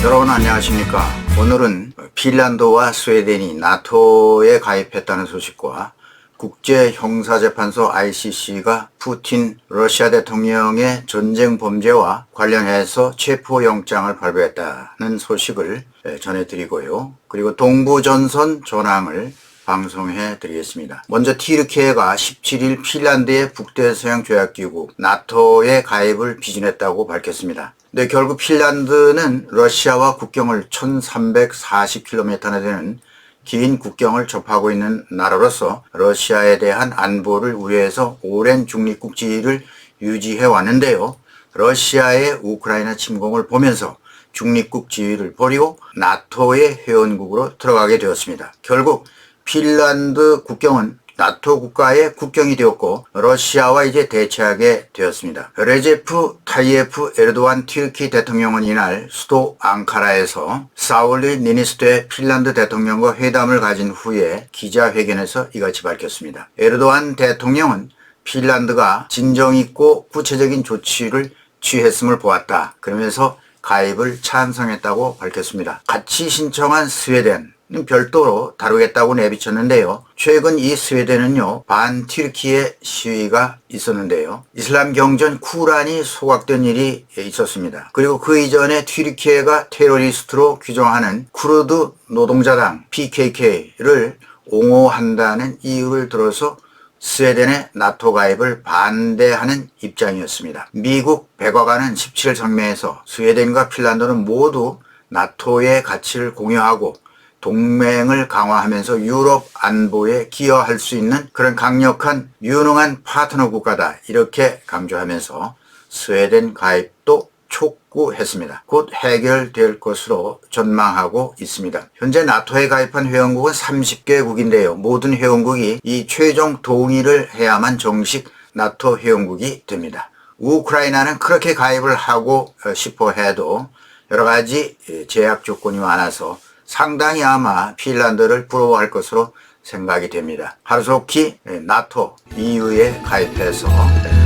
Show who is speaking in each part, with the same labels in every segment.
Speaker 1: 여러분 안녕하십니까. 오늘은 핀란드와 스웨덴이 나토에 가입했다는 소식과 국제형사재판소 ICC가 푸틴 러시아 대통령의 전쟁 범죄와 관련해서 체포영장을 발부했다는 소식을 전해드리고요. 그리고 동부전선 전황을 방송해 드리겠습니다. 먼저 튀르키예가 17일 핀란드의 북대서양 조약기구 나토에 가입을 비준했다고 밝혔습니다. 근데 결국 핀란드는 러시아와 국경을 1340km나 되는 긴 국경을 접하고 있는 나라로서 러시아에 대한 안보를 우려해서 오랜 중립국 지위를 유지해 왔는데요. 러시아의 우크라이나 침공을 보면서 중립국 지위를 버리고 나토의 회원국으로 들어가게 되었습니다. 결국 핀란드 국경은 나토 국가의 국경이 되었고 러시아와 이제 대치하게 되었습니다. 레제프 타이예프 에르도안 튀르키 대통령은 이날 수도 앙카라에서 사울리 니니스토의 핀란드 대통령과 회담을 가진 후에 기자회견에서 이같이 밝혔습니다. 에르도안 대통령은 핀란드가 진정있고 구체적인 조치를 취했음을 보았다. 그러면서 가입을 찬성했다고 밝혔습니다. 같이 신청한 스웨덴 별도로 다루겠다고 내비쳤는데요. 최근 이 스웨덴은요, 반 튀르키예 시위가 있었는데요. 이슬람 경전 쿠란이 소각된 일이 있었습니다. 그리고 그 이전에 튀르키예가 테러리스트로 규정하는 쿠르드 노동자당 PKK를 옹호한다는 이유를 들어서 스웨덴의 나토 가입을 반대하는 입장이었습니다. 미국 백악관은 17일 성명에서 스웨덴과 핀란드는 모두 나토의 가치를 공유하고 동맹을 강화하면서 유럽 안보에 기여할 수 있는 그런 강력한 유능한 파트너 국가다, 이렇게 강조하면서 스웨덴 가입도 촉구했습니다. 곧 해결될 것으로 전망하고 있습니다. 현재 나토에 가입한 회원국은 30개국인데요. 모든 회원국이 이 최종 동의를 해야만 정식 나토 회원국이 됩니다. 우크라이나는 그렇게 가입을 하고 싶어 해도 여러 가지 제약 조건이 많아서 상당히 아마 핀란드를 부러워할 것으로 생각이 됩니다. 하루속히 나토, EU에 가입해서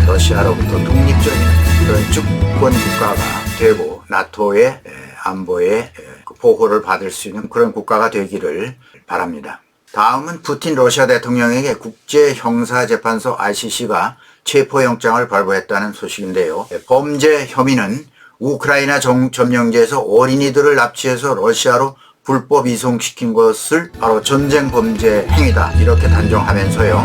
Speaker 1: 러시아로부터 독립적인 그런 주권 국가가 되고 나토의 안보에 보호를 받을 수 있는 그런 국가가 되기를 바랍니다. 다음은 푸틴 러시아 대통령에게 국제형사재판소 ICC가 체포영장을 발부했다는 소식인데요. 범죄 혐의는 우크라이나 점령지에서 어린이들을 납치해서 러시아로 불법 이송시킨 것을 바로 전쟁 범죄 행위다, 이렇게 단정하면서요.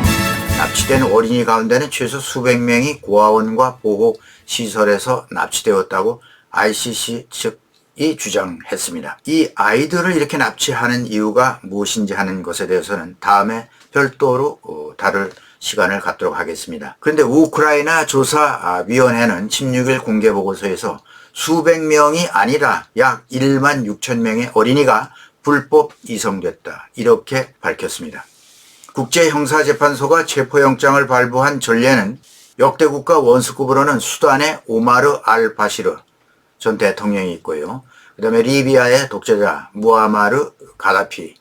Speaker 1: 납치된 어린이 가운데는 최소 수백 명이 고아원과 보호시설에서 납치되었다고 ICC 측이 주장했습니다. 이 아이들을 이렇게 납치하는 이유가 무엇인지 하는 것에 대해서는 다음에 별도로 다룰 시간을 갖도록 하겠습니다. 그런데 우크라이나 조사위원회는 16일 공개보고서에서 수백 명이 아니라 약 1만 6천 명의 어린이가 불법 이송됐다, 이렇게 밝혔습니다. 국제형사재판소가 체포영장을 발부한 전례는 역대 국가 원수급으로는 수단의 오마르 알-바시르 전 대통령이 있고요. 그 다음에 리비아의 독재자 무아마르 가다피,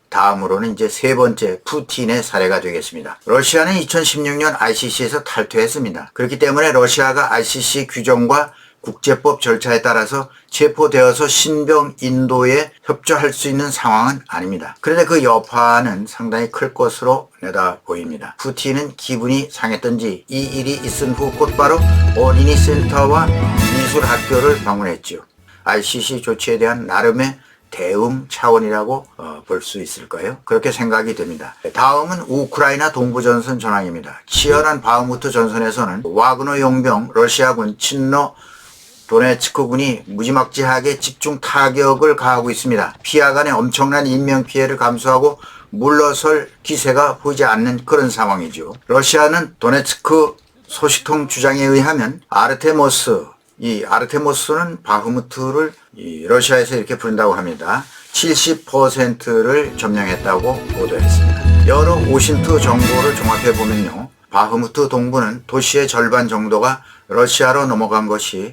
Speaker 1: 다음으로는 이제 세 번째 푸틴의 사례가 되겠습니다. 러시아는 2016년 ICC에서 탈퇴했습니다. 그렇기 때문에 러시아가 ICC 규정과 국제법 절차에 따라서 체포되어서 신병 인도에 협조할 수 있는 상황은 아닙니다. 그런데 그 여파는 상당히 클 것으로 내다 보입니다. 푸틴은 기분이 상했던지 이 일이 있은 후 곧바로 어린이 센터와 미술학교를 방문했죠. ICC 조치에 대한 나름의 대응 차원이라고 볼 수 있을까요? 그렇게 생각이 됩니다. 다음은 우크라이나 동부전선 전황입니다. 치열한 바흐무트 전선에서는 와그너 용병 러시아군 친러 도네츠크군이 무지막지하게 집중 타격을 가하고 있습니다. 피하간에 엄청난 인명피해를 감수하고 물러설 기세가 보이지 않는 그런 상황이죠. 러시아는 도네츠크 소식통 주장에 의하면 이 아르테모스는 바흐무트를 러시아에서 이렇게 부른다고 합니다. 70%를 점령했다고 보도했습니다. 여러 오신트 정보를 종합해보면요, 바흐무트 동부는 도시의 절반 정도가 러시아로 넘어간 것이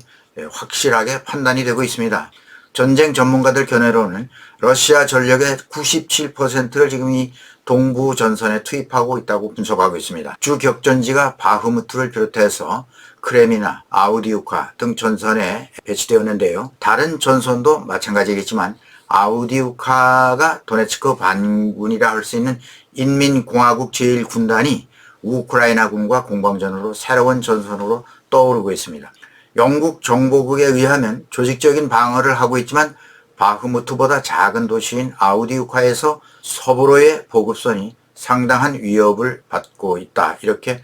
Speaker 1: 확실하게 판단이 되고 있습니다. 전쟁 전문가들 견해로는 러시아 전력의 97%를 지금 이 동부 전선에 투입하고 있다고 분석하고 있습니다. 주 격전지가 바흐무트를 비롯해서 크렘이나 아우디우카 등 전선에 배치되었는데요. 다른 전선도 마찬가지겠지만 아우디우카가 도네츠크 반군이라 할 수 있는 인민공화국 제1군단이 우크라이나군과 공방전으로 새로운 전선으로 떠오르고 있습니다. 영국 정보국에 의하면 조직적인 방어를 하고 있지만 바흐무트보다 작은 도시인 아우디우카에서 서부로의 보급선이 상당한 위협을 받고 있다, 이렇게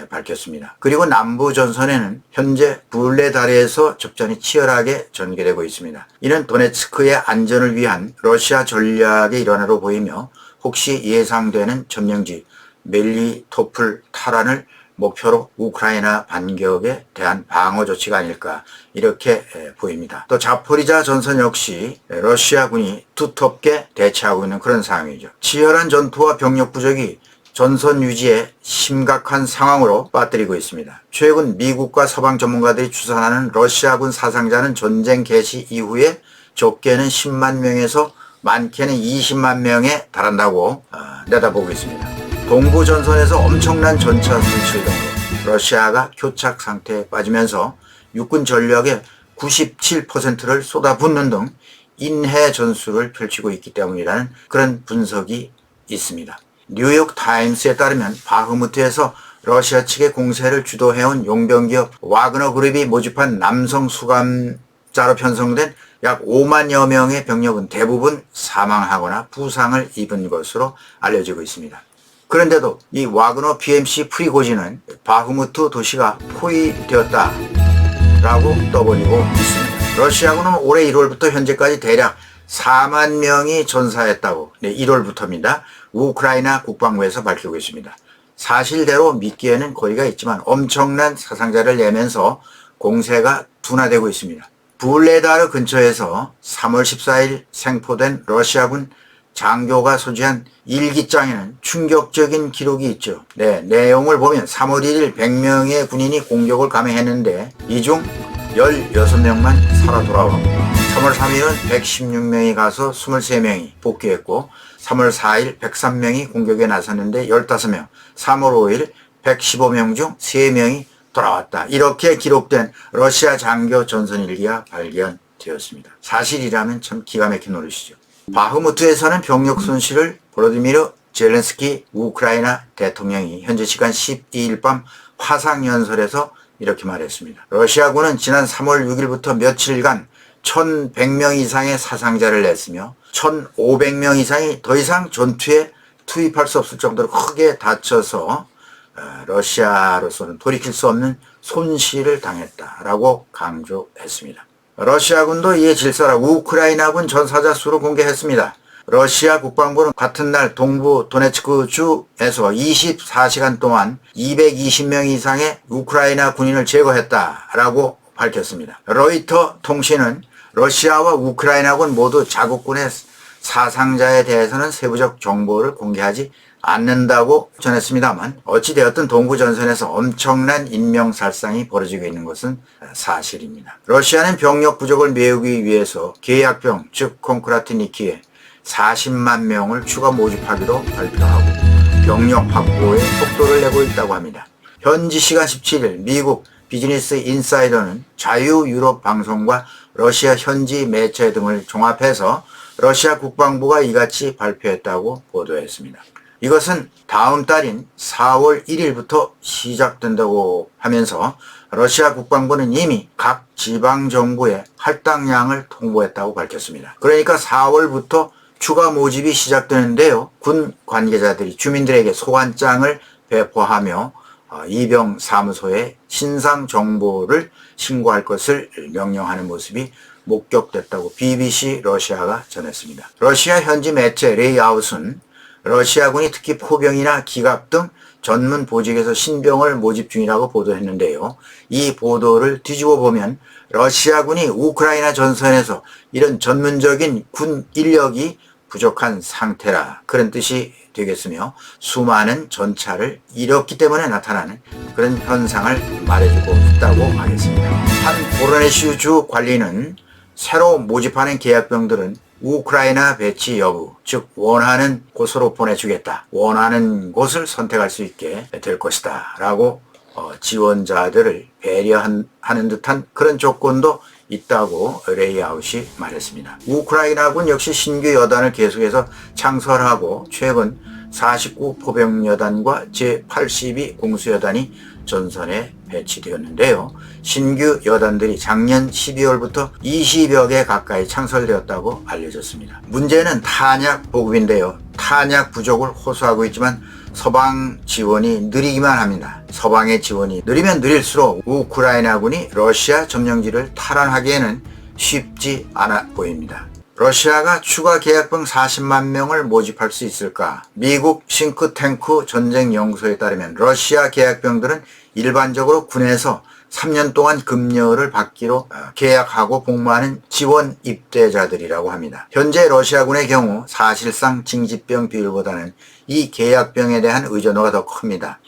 Speaker 1: 밝혔습니다. 그리고 남부 전선에는 현재 불레다르에서 접전이 치열하게 전개되고 있습니다. 이는 도네츠크의 안전을 위한 러시아 전략의 일환으로 보이며 혹시 예상되는 점령지 멜리토폴 탈환을 목표로 우크라이나 반격에 대한 방어 조치가 아닐까, 이렇게 보입니다. 또 자포리자 전선 역시 러시아군이 두텁게 대치하고 있는 그런 상황이죠. 치열한 전투와 병력 부족이 전선 유지에 심각한 상황으로 빠뜨리고 있습니다. 최근 미국과 서방 전문가들이 추산하는 러시아군 사상자는 전쟁 개시 이후에 적게는 10만 명에서 많게는 20만 명에 달한다고 내다보고 있습니다. 동부 전선에서 엄청난 전차 손실 등으로 러시아가 교착 상태에 빠지면서 육군 전력의 97%를 쏟아붓는 등 인해 전술을 펼치고 있기 때문이라는 그런 분석이 있습니다. 뉴욕 타임스에 따르면 바흐무트에서 러시아 측의 공세를 주도해온 용병기업 와그너 그룹이 모집한 남성 수감자로 편성된 약 5만여 명의 병력은 대부분 사망하거나 부상을 입은 것으로 알려지고 있습니다. 그런데도 이 와그너 PMC 프리고진은 바흐무트 도시가 포위되었다라고 떠벌리고 있습니다. 러시아군은 올해 1월부터 현재까지 대략 4만 명이 전사했다고 1월부터입니다. 우크라이나 국방부에서 밝히고 있습니다. 사실대로 믿기에는 거리가 있지만 엄청난 사상자를 내면서 공세가 둔화되고 있습니다. 불레다르 근처에서 3월 14일 생포된 러시아군 장교가 소지한 일기장에는 충격적인 기록이 있죠. 내용을 보면 3월 1일 100명의 군인이 공격을 감행했는데 이 중 16명만 살아 돌아오고 3월 3일은 116명이 가서 23명이 복귀했고 3월 4일 103명이 공격에 나섰는데 15명, 3월 5일 115명 중 3명이 돌아왔다. 이렇게 기록된 러시아 장교 전선일기가 발견되었습니다. 사실이라면 참 기가 막힌 노릇이죠. 바흐무트에서는 병력 손실을 보로디미르 젤렌스키 우크라이나 대통령이 현재 시간 12일 밤 화상연설에서 이렇게 말했습니다. 러시아군은 지난 3월 6일부터 며칠간 1,100명 이상의 사상자를 냈으며 1,500명 이상이 더 이상 전투에 투입할 수 없을 정도로 크게 다쳐서 러시아로서는 돌이킬 수 없는 손실을 당했다라고 강조했습니다. 러시아군도 이에 질서라 우크라이나군 전사자 수를 공개했습니다. 러시아 국방부는 같은 날 동부 도네츠크 주에서 24시간 동안 220명 이상의 우크라이나 군인을 제거했다라고 밝혔습니다. 로이터 통신은 러시아와 우크라이나군 모두 자국군의 사상자에 대해서는 세부적 정보를 공개하지 않는다고 전했습니다만 어찌되었든 동부전선에서 엄청난 인명살상이 벌어지고 있는 것은 사실입니다. 러시아는 병력 부족을 메우기 위해서 계약병 즉 콘크라트니키에 40만 명을 추가 모집하기로 발표하고 병력 확보에 속도를 내고 있다고 합니다. 현지 시간 17일 미국 비즈니스 인사이더는 자유유럽 방송과 러시아 현지 매체 등을 종합해서 러시아 국방부가 이같이 발표했다고 보도했습니다. 이것은 다음 달인 4월 1일부터 시작된다고 하면서 러시아 국방부는 이미 각 지방정부에 할당량을 통보했다고 밝혔습니다. 그러니까 4월부터 추가 모집이 시작되는데요. 군 관계자들이 주민들에게 소환장을 배포하며 이병사무소에 신상 정보를 신고할 것을 명령하는 모습이 목격됐다고 BBC 러시아가 전했습니다. 러시아 현지 매체 레이아웃은 러시아군이 특히 포병이나 기갑 등 전문 보직에서 신병을 모집 중이라고 보도했는데요. 이 보도를 뒤집어 보면 러시아군이 우크라이나 전선에서 이런 전문적인 군 인력이 부족한 상태라 그런 뜻이 되겠으며 수많은 전차를 잃었기 때문에 나타나는 그런 현상을 말해주고 있다고 하겠습니다. 한 보로네시우 주 관리는 새로 모집하는 계약병들은 우크라이나 배치 여부, 즉 원하는 곳으로 보내주겠다. 원하는 곳을 선택할 수 있게 될 것이다 라고 지원자들을 배려하는 듯한 그런 조건도 있다고 레이아웃이 말했습니다. 우크라이나군 역시 신규 여단을 계속해서 창설하고 최근 49 포병여단과 제82 공수여단이 전선에 배치되었는데요. 신규 여단들이 작년 12월부터 20여 개 가까이 창설되었다고 알려졌습니다. 문제는 탄약 보급인데요. 탄약 부족을 호소하고 있지만 서방 지원이 느리기만 합니다. 서방의 지원이 느리면 느릴수록 우크라이나군이 러시아 점령지를 탈환하기에는 쉽지 않아 보입니다. 러시아가 추가 계약병 40만 명을 모집할 수 있을까? 미국 싱크탱크 전쟁연구소에 따르면 러시아 계약병들은 일반적으로 군에서 3년 동안 급여를 받기로 계약하고 복무하는 지원 입대자들이라고 합니다. 현재 러시아군의 경우 사실상 징집병 비율보다는 이 계약병에 대한 의존도가 더 큽니다.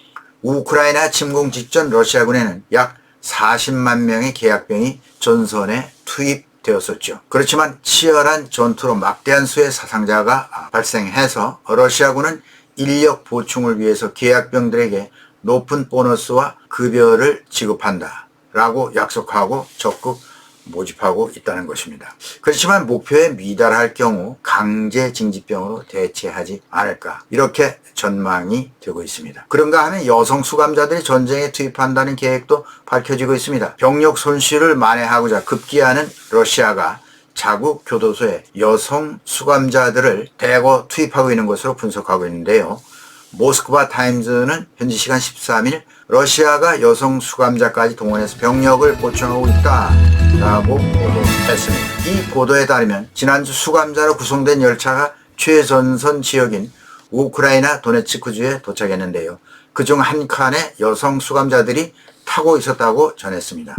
Speaker 1: 우크라이나 침공 직전 러시아군에는 약 40만 명의 계약병이 전선에 투입되었었죠. 그렇지만 치열한 전투로 막대한 수의 사상자가 발생해서 러시아군은 인력 보충을 위해서 계약병들에게 높은 보너스와 급여를 지급한다 라고 약속하고 적극 모집하고 있다는 것입니다. 그렇지만 목표에 미달할 경우 강제 징집병으로 대체하지 않을까 이렇게 전망이 되고 있습니다. 그런가 하면 여성 수감자들이 전쟁에 투입한다는 계획도 밝혀지고 있습니다. 병력 손실을 만회하고자 급기야는 러시아가 자국 교도소에 여성 수감자들을 대거 투입하고 있는 것으로 분석하고 있는데요. 모스크바 타임즈는 현지 시간 13일 러시아가 여성 수감자까지 동원해서 병력을 보충하고 있다라고 보도했습니다. 이 보도에 따르면 지난주 수감자로 구성된 열차가 최전선 지역인 우크라이나 도네츠크주에 도착했는데요. 그중 한 칸에 여성 수감자들이 타고 있었다고 전했습니다.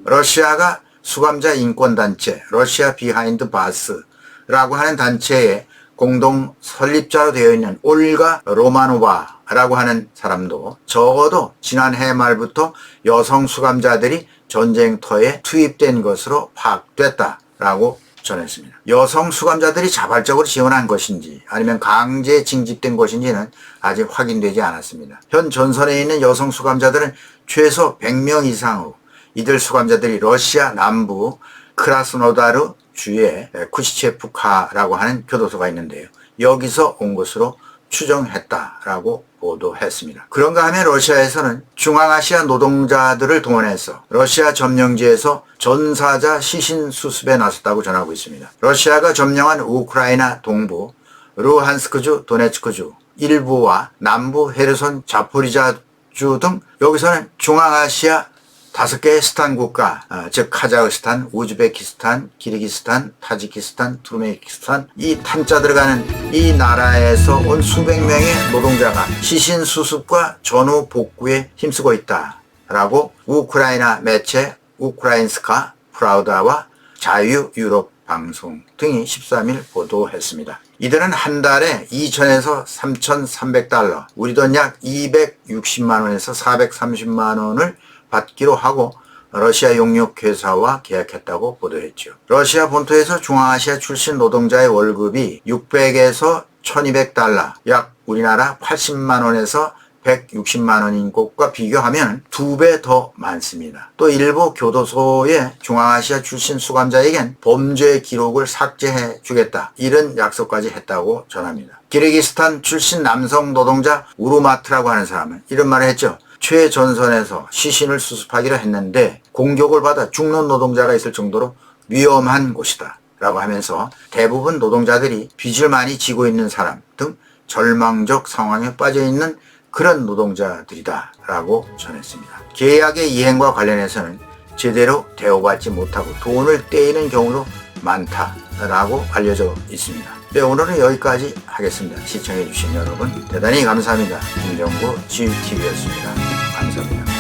Speaker 1: 러시아가 수감자 인권단체 러시아 비하인드 바스라고 하는 단체의 공동 설립자로 되어 있는 올가 로마노바라고 하는 사람도 적어도 지난해 말부터 여성 수감자들이 전쟁터에 투입된 것으로 파악됐다라고 전했습니다. 여성 수감자들이 자발적으로 지원한 것인지 아니면 강제 징집된 것인지는 아직 확인되지 않았습니다. 현 전선에 있는 여성 수감자들은 최소 100명 이상으로 이들 수감자들이 러시아 남부 크라스노다르 주에 쿠시체프카라고 하는 교도소가 있는데요. 여기서 온 것으로 추정했다라고 보도했습니다. 그런가 하면 러시아에서는 중앙아시아 노동자들을 동원해서 러시아 점령지에서 전사자 시신 수습에 나섰다고 전하고 있습니다. 러시아가 점령한 우크라이나 동부 루한스크주, 도네츠크주 일부와 남부 헤르손, 자포리자주 등 여기서는 중앙아시아 5개의 스탄 국가, 즉 카자흐스탄, 우즈베키스탄, 키르기스탄, 타지키스탄, 투르메키스탄 이 탄자 들어가는 이 나라에서 온 수백 명의 노동자가 시신 수습과 전후 복구에 힘쓰고 있다라고 우크라이나 매체 우크라인스카 프라우다와 자유 유럽 방송 등이 13일 보도했습니다. 이들은 한 달에 2,000에서 3,300달러, 우리 돈 약 260만 원에서 430만 원을 받기로 하고 러시아 용역회사와 계약했다고 보도했죠. 러시아 본토에서 중앙아시아 출신 노동자의 월급이 600에서 1200달러, 약 우리나라 80만 원에서 160만 원인 곳과 비교하면 2배 더 많습니다. 또 일부 교도소의 중앙아시아 출신 수감자에겐 범죄 기록을 삭제해 주겠다 이런 약속까지 했다고 전합니다. 키르기스탄 출신 남성 노동자 우르마트라고 하는 사람은 이런 말을 했죠. 최전선에서 시신을 수습하기로 했는데 공격을 받아 죽는 노동자가 있을 정도로 위험한 곳이다 라고 하면서 대부분 노동자들이 빚을 많이 지고 있는 사람 등 절망적 상황에 빠져 있는 그런 노동자들이다 라고 전했습니다. 계약의 이행과 관련해서는 제대로 대우받지 못하고 돈을 떼이는 경우도 많다라고 알려져 있습니다. 네, 오늘은 여기까지 하겠습니다. 시청해주신 여러분 대단히 감사합니다. 김정구 GTV였습니다. 감사합니다.